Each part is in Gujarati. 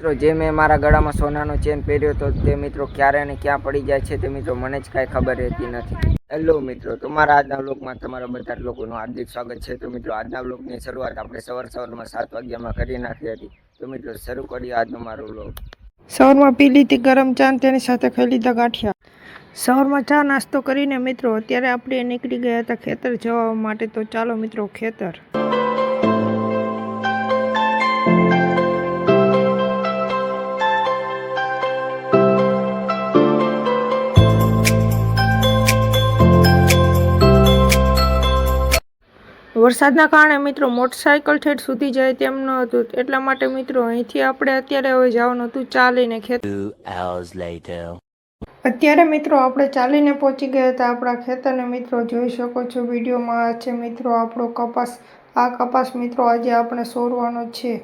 મિત્રો જે મેં મારા ગળામાં સોનાનો ચેન પહેર્યો હતો તે મિત્રો ક્યારે અને ક્યાં પડી જાય છે તે મિત્રો મને જ કાંઈ ખબર રહેતી નથી. હેલો મિત્રો, તો મારા આજના વ્લોગમાં તમારા બધા લોકોનું હાર્દિક સ્વાગત છે. તો મિત્રો આજના વ્લોગની શરૂઆત આપણે સવારમાં 7 વાગ્યામાં કરી નાખી હતી. તો મિત્રો શરૂ કરીએ આજનો મારો વ્લોગ. સવારમાં પી લીધી ગરમ ચા, તેની સાથે ખાઈ લીધા ગાંઠિયા. સવારમાં ચા નાસ્તો કરીને મિત્રો અત્યારે આપણે નીકળી ગયા હતા ખેતર જવા માટે. તો ચાલો મિત્રો ખેતર. વરસાદના કારણે મિત્રો મોટરસાયકલ ઠેઠ સુધી જાય તેમ ન હતું, એટલા માટે મિત્રો અહીંથી આપણે અત્યારે હવે જવાનું હતું ચાલીને ખેતર. અત્યારે મિત્રો આપણે ચાલીને પહોંચી ગયા હતા આપણા ખેતરને. મિત્રો જોઈ શકો છો વિડીયોમાં આ છે મિત્રો આપણો કપાસ. આ કપાસ મિત્રો આજે આપણે સોરવાનો છે.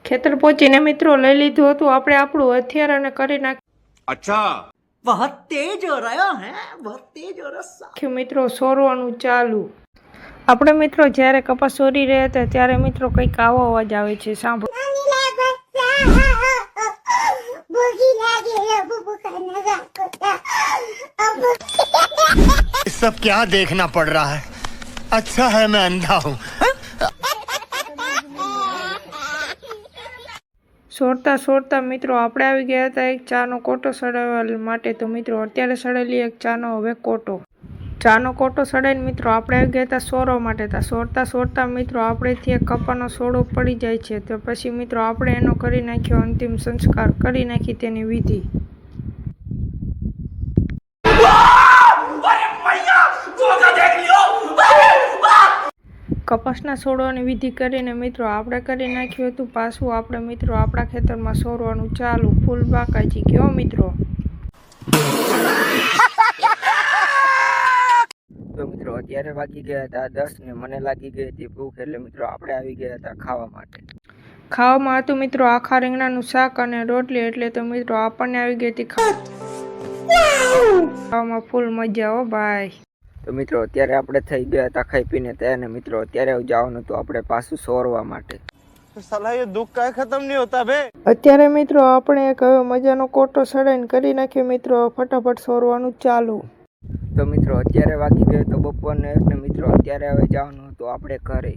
ખેતર પહોંચીને મિત્રો લઈ લીધું હતું આપણે આપણું હથિયાર અને કરી નાખ્યું. અચ્છા, બહુત તેજ હો રહ્યા હે, બહુત તેજ હો રહ્યા. મિત્રો સોરવાનું ચાલુ. આપણે મિત્રો જ્યારે કપાસ સોરી રહ્યા હતા ત્યારે મિત્રો કંઈક આવો અવાજ આવે છે, સાંભળો. सब क्या देखना पड़ रहा है? अच्छा है मैं अंधा हूँ. સોરતા સોરતા મિત્રો આપણે આવી ગયા હતા એક ચાનો કોટો સડાવવા માટે. તો મિત્રો અત્યારે સડેલી એક ચાનો હવે કોટો. ચાનો કોટો સડાઈને મિત્રો આપણે આવી ગયા હતા સોરવા માટે. હતા સોરતા સોરતા મિત્રો આપણેથી એક કપાનો સોડો પડી જાય છે. તો પછી મિત્રો આપણે એનો કરી નાખ્યો અંતિમ સંસ્કાર, કરી નાખી તેની વિધિ. કપાસના સોડવાની વિધિ કરીને મિત્રો આપણે કરી નાખ્યું હતું પાછું આપણે મિત્રો આપણા ખેતરમાં સોરવાનું ચાલુ. ફૂલ બાકાજી કયો મિત્રો. તો મિત્રો અત્યારે વાગી ગયા હતા 10 ને મને લાગી ગઈ હતી ભૂખ, એટલે મિત્રો આપણે આવી ગયા હતા ખાવા માટે. ખાવામાં હતું મિત્રો આખા રીંગણાનું શાક અને રોટલી. એટલે તો મિત્રો આપણને આવી ગઈ હતી ખાવામાં ફૂલ મજા. હો ભાઈ. તો મિત્રો અત્યારે આપણે થઈ ગયા હતા ખાઈ પીને તૈયાર ને મિત્રો અત્યારે જવાનું હતું આપણે પાછું સોરવા માટે. साला ये दुख का खत्म नहीं होता बे. અત્યારે મિત્રો આપણે એક હવે મજાનો કોટો સડાઈને કરી નાખ્યો મિત્રો ફટાફટ સોરવાનું ચાલુ. તો મિત્રો અત્યારે વાગી ગયો તો બપોરને 1 ને મિત્રો અત્યારે હવે જવાનું હતું આપણે ઘરે.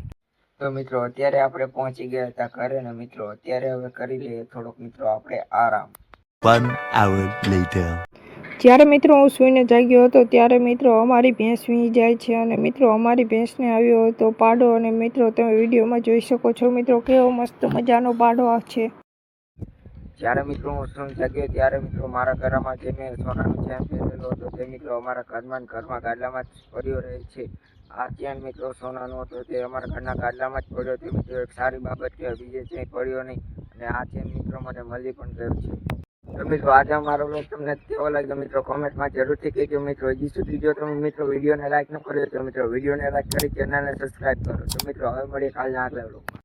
તો મિત્રો અત્યારે આપણે પહોંચી ગયા હતા ઘરે ને મિત્રો અત્યારે હવે કરી લઈએ થોડોક મિત્રો આપણે આરામ. 1 hour later. જ્યારે મિત્રો હું સૂઈને જાગ્યો હતો ત્યારે મિત્રો અમારી ભેંસ વીણી જાય છે અને મિત્રો અમારી ભેંસને આવ્યો હતો પાડો. અને મિત્રો તમે વિડીયોમાં જોઈ શકો છો મિત્રો કેવો મસ્ત મજાનો પાડો છે. જ્યારે મિત્રો હું સૂઈને જાગ્યો ત્યારે મિત્રો મારા ઘરમાં જે મેં સોનાનો ચેન પહેરેલો હતો તે મિત્રો અમારા ઘરમાં ગાડલામાં જ પડ્યો રહે છે. આ ચેન મિત્રો સોનાનો હતો તે અમારા ઘરના ગાડલામાં જ પડ્યો. તે મિત્રો એક સારી બાબત કે બીજે ક્યાંય પડ્યો નહીં અને આ ચેન મિત્રો મને મળી પણ ગયો છે. તો મિત્રો આજે અમારો વ્લોગ તમને કેવો લાગ્યો મિત્રો કોમેન્ટમાં જરૂરથી કહેજો. મિત્રો હજી સુધી જો તમે મિત્રો વિડીયોને લાઈક ન કર્યો તો મિત્રો વિડીયોને લાઈક કરી ચેનલને સબસ્ક્રાઈબ કરો. તો મિત્રો હવે મળીએ કાલના આગલા વ્લોગમાં.